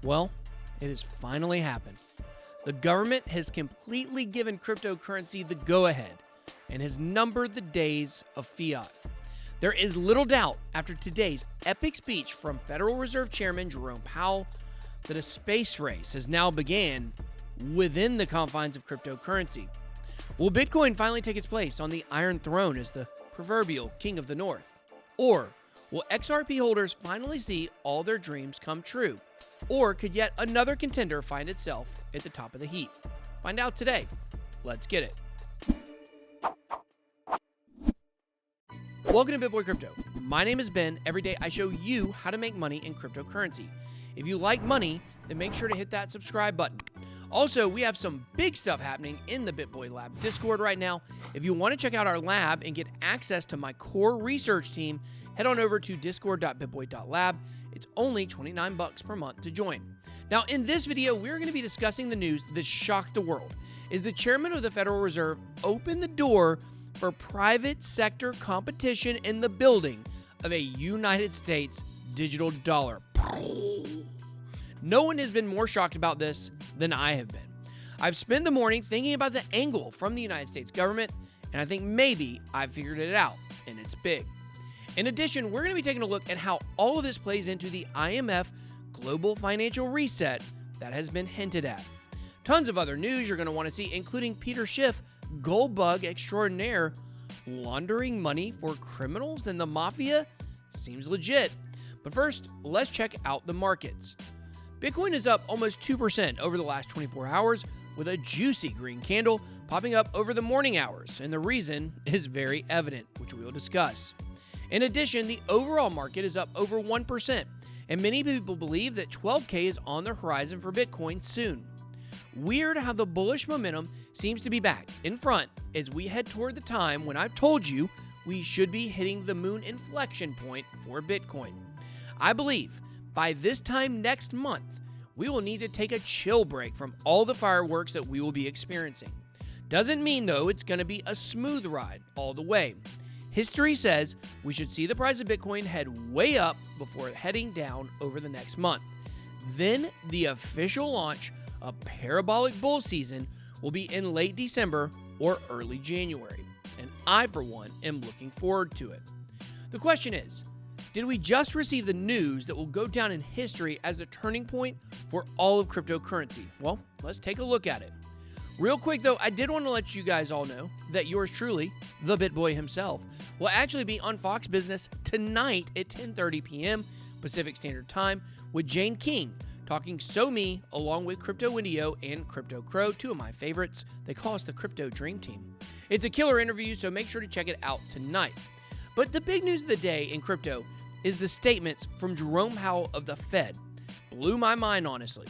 Well, it has finally happened. The government has completely given cryptocurrency the go-ahead and has numbered the days of fiat. There is little doubt after today's epic speech from Federal Reserve Chairman Jerome Powell that a space race has now began within the confines of cryptocurrency. Will Bitcoin finally take its place on the Iron Throne as the proverbial king of the North? Or will XRP holders finally see all their dreams come true? Or could yet another contender find itself at the top of the heap? Find out today. Let's get it. Welcome to BitBoy Crypto. My name is Ben. Every day I show you how to make money in cryptocurrency. If you like money, then make sure to hit that subscribe button. Also, we have some big stuff happening in the BitBoy Lab Discord right now. If you want to check out our lab and get access to my core research team, head on over to discord.bitboy.lab. It's only $29 per month to join. Now, in this video, we're going to be discussing the news that shocked the world. Is the chairman of the Federal Reserve opened the door for private sector competition in the building of a United States digital dollar? No one has been more shocked about this than I have been. I've spent the morning thinking about the angle from the United States government, and I think maybe I've figured it out, and it's big. In addition, we're going to be taking a look at how all of this plays into the IMF global financial reset that has been hinted at. Tons of other news you're going to want to see, including Peter Schiff, gold bug extraordinaire, laundering money for criminals and the mafia. Seems legit. But first, let's check out the markets. Bitcoin is up almost 2% over the last 24 hours, with a juicy green candle popping up over the morning hours, and the reason is very evident, which we will discuss. In addition, the overall market is up over 1%, and many people believe that 12K is on the horizon for Bitcoin soon. Weird how the bullish momentum seems to be back in front as we head toward the time when I've told you we should be hitting the moon inflection point for Bitcoin. I believe by this time next month, we will need to take a chill break from all the fireworks that we will be experiencing. Doesn't mean, though, it's going to be a smooth ride all the way. History says we should see the price of Bitcoin head way up before heading down over the next month. Then the official launch of parabolic bull season will be in late December or early January, and I, for one, am looking forward to it. The question is, did we just receive the news that will go down in history as a turning point for all of cryptocurrency? Well, let's take a look at it. Real quick, though, I did want to let you guys all know that yours truly, the BitBoy himself, will actually be on Fox Business tonight at 10:30 p.m. Pacific Standard Time with Jane King, talking SoMe along with Crypto Indio and Crypto Crow, two of my favorites. They call us the Crypto Dream Team. It's a killer interview, so make sure to check it out tonight. But the big news of the day in crypto is the statements from Jerome Powell of the Fed. Blew my mind, honestly.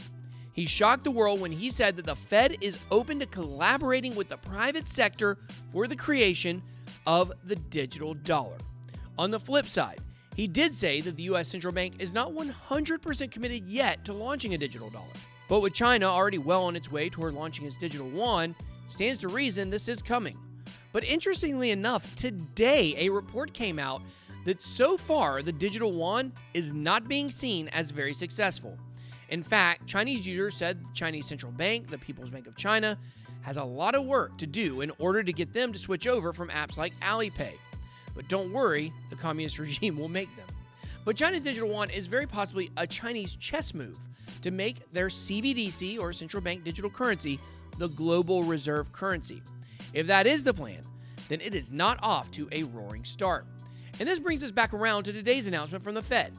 He shocked the world when he said that the Fed is open to collaborating with the private sector for the creation of the digital dollar. On the flip side, he did say that the U.S. Central Bank is not 100% committed yet to launching a digital dollar. But with China already well on its way toward launching its digital yuan, stands to reason this is coming. But interestingly enough, today a report came out that so far the digital yuan is not being seen as very successful. In fact, Chinese users said the Chinese Central Bank, the People's Bank of China, has a lot of work to do in order to get them to switch over from apps like Alipay. But don't worry, the communist regime will make them. But China's digital yuan is very possibly a Chinese chess move to make their CBDC, or central bank digital currency, the global reserve currency. If that is the plan, then it is not off to a roaring start. And this brings us back around to today's announcement from the Fed.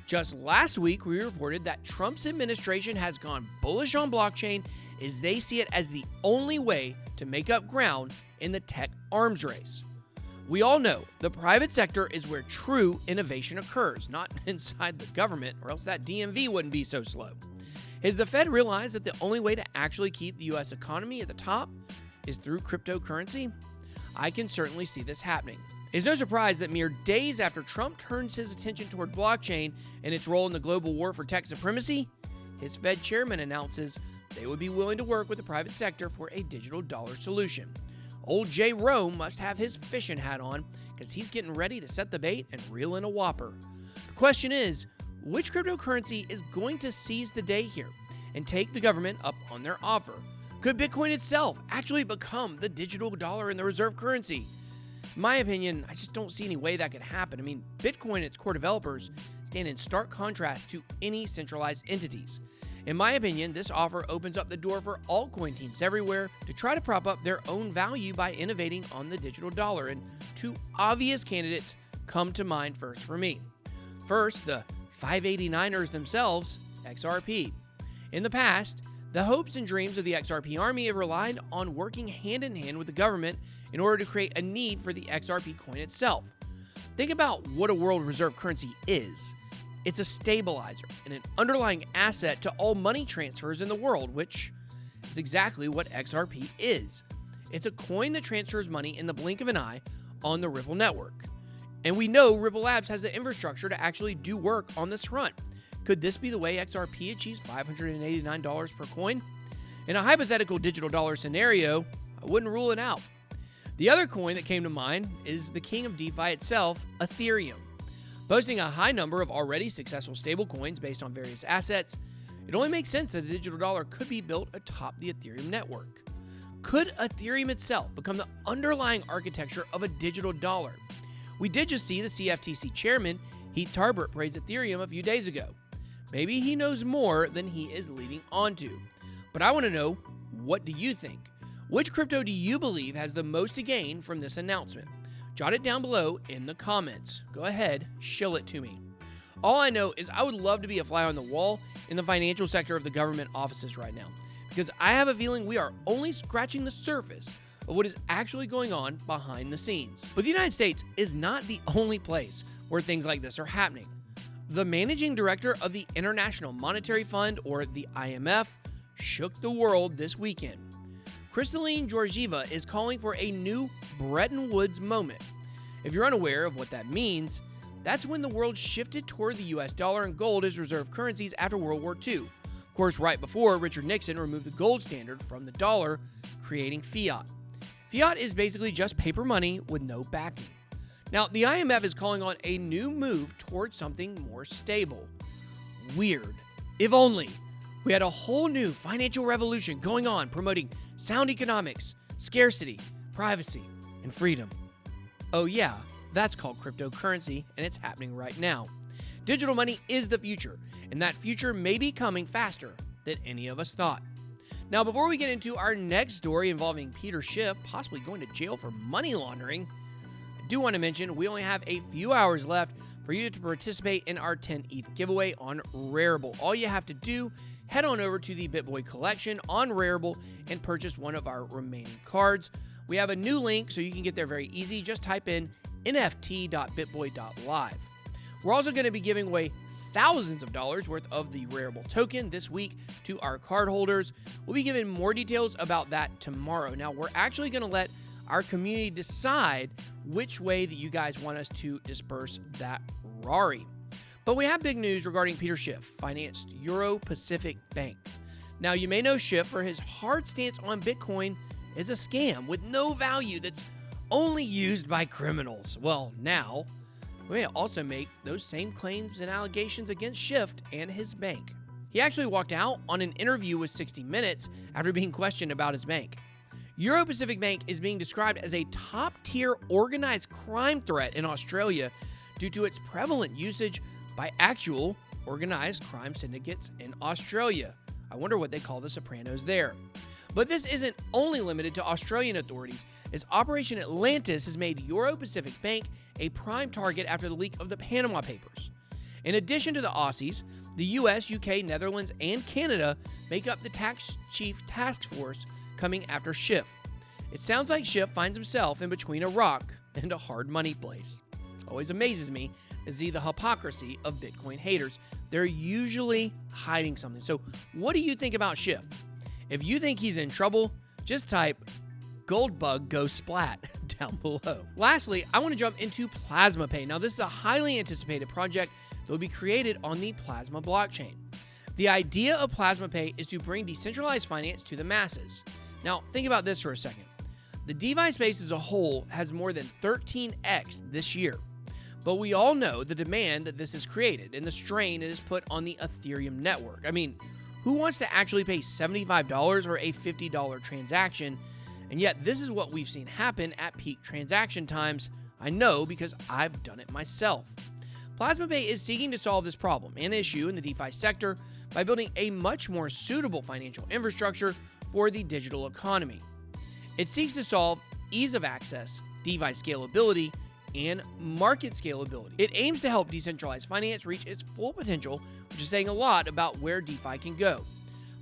Just last week, we reported that Trump's administration has gone bullish on blockchain as they see it as the only way to make up ground in the tech arms race. We all know the private sector is where true innovation occurs, not inside the government, or else that DMV wouldn't be so slow. Has the Fed realized that the only way to actually keep the U.S. economy at the top is through cryptocurrency? I can certainly see this happening. It's no surprise that mere days after Trump turns his attention toward blockchain and its role in the global war for tech supremacy, his Fed chairman announces they would be willing to work with the private sector for a digital dollar solution. Old Jerome must have his fishing hat on because he's getting ready to set the bait and reel in a whopper. The question is, which cryptocurrency is going to seize the day here and take the government up on their offer? Could Bitcoin itself actually become the digital dollar and the reserve currency? In my opinion, I just don't see any way that could happen. I mean, Bitcoin and its core developers stand in stark contrast to any centralized entities. In my opinion, this offer opens up the door for altcoin teams everywhere to try to prop up their own value by innovating on the digital dollar, and two obvious candidates come to mind first for me. First, the 589ers themselves, XRP. In the past, the hopes and dreams of the XRP army have relied on working hand in hand with the government in order to create a need for the XRP coin itself. Think about what a world reserve currency is. It's a stabilizer and an underlying asset to all money transfers in the world, which is exactly what XRP is. It's a coin that transfers money in the blink of an eye on the Ripple network. And we know Ripple Labs has the infrastructure to actually do work on this front. Could this be the way XRP achieves $589 per coin? In a hypothetical digital dollar scenario, I wouldn't rule it out. The other coin that came to mind is the king of DeFi itself, Ethereum. Boasting a high number of already successful stablecoins based on various assets, it only makes sense that a digital dollar could be built atop the Ethereum network. Could Ethereum itself become the underlying architecture of a digital dollar? We did just see the CFTC chairman, Heath Tarbert, praise Ethereum a few days ago. Maybe he knows more than he is leading on to. But I want to know, what do you think? Which crypto do you believe has the most to gain from this announcement? Jot it down below in the comments. Go ahead, shill it to me. All I know is I would love to be a fly on the wall in the financial sector of the government offices right now, because I have a feeling we are only scratching the surface of what is actually going on behind the scenes. But the United States is not the only place where things like this are happening. The managing director of the International Monetary Fund, or the IMF, shook the world this weekend. Kristalina Georgieva is calling for a new Bretton Woods moment. If you're unaware of what that means, that's when the world shifted toward the US dollar and gold as reserve currencies after World War II. Of course, right before Richard Nixon removed the gold standard from the dollar, creating fiat. Fiat is basically just paper money with no backing. Now, the IMF is calling on a new move towards something more stable. Weird. If only we had a whole new financial revolution going on promoting sound economics, scarcity, privacy, and freedom. Oh yeah, that's called cryptocurrency, and it's happening right now. Digital money is the future, and that future may be coming faster than any of us thought. Now, before we get into our next story involving Peter Schiff possibly going to jail for money laundering, I do want to mention we only have a few hours left for you to participate in our 10 ETH giveaway on Rarible. All you have to do, head on over to the BitBoy collection on Rarible and purchase one of our remaining cards. We have a new link so you can get there very easy. Just type in nft.bitboy.live. We're also going to be giving away thousands of dollars worth of the Rarible token this week to our card holders. We'll be giving more details about that tomorrow. Now, we're actually going to let our community decide which way that you guys want us to disperse that Rari. But we have big news regarding Peter Schiff, financed Euro Pacific Bank. Now, you may know Schiff for his hard stance on Bitcoin is a scam with no value that's only used by criminals. Well, now, we may also make those same claims and allegations against Schiff and his bank. He actually walked out on an interview with 60 Minutes after being questioned about his bank. Euro Pacific Bank is being described as a top-tier organized crime threat in Australia due to its prevalent usage by actual organized crime syndicates in Australia. I wonder what they call the Sopranos there. But this isn't only limited to Australian authorities, as Operation Atlantis has made Euro Pacific Bank a prime target after the leak of the Panama Papers. In addition to the Aussies, the US, UK, Netherlands, and Canada make up the tax chief task force coming after Schiff. It sounds like Schiff finds himself in between a rock and a hard money place. Always amazes me to see the hypocrisy of Bitcoin haters. They're usually hiding something. So what do you think about Schiff? If you think he's in trouble, just type Goldbug Go Splat down below. Lastly, I want to jump into Plasma Pay. Now, this is a highly anticipated project that will be created on the Plasma blockchain. The idea of Plasma Pay is to bring decentralized finance to the masses. Now, think about this for a second. The DeFi space as a whole has more than 13x this year. But we all know the demand that this has created and the strain it has put on the Ethereum network. I mean, who wants to actually pay $75 or a $50 transaction? And yet, this is what we've seen happen at peak transaction times. I know because I've done it myself. PlasmaPay is seeking to solve this problem and issue in the DeFi sector by building a much more suitable financial infrastructure for the digital economy. It seeks to solve ease of access, DeFi scalability, and market scalability. It aims to help decentralized finance reach its full potential, which is saying a lot about where DeFi can go.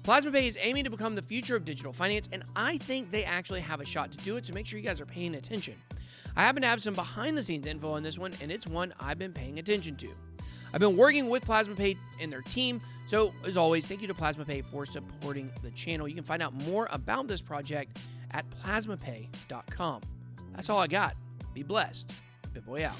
PlasmaPay is aiming to become the future of digital finance, and I think they actually have a shot to do it, so make sure you guys are paying attention. I happen to have some behind-the-scenes info on this one, and it's one I've been paying attention to. I've been working with PlasmaPay and their team, so as always, thank you to PlasmaPay for supporting the channel. You can find out more about this project at plasmapay.com. That's all I got. Be blessed. BitBoy out.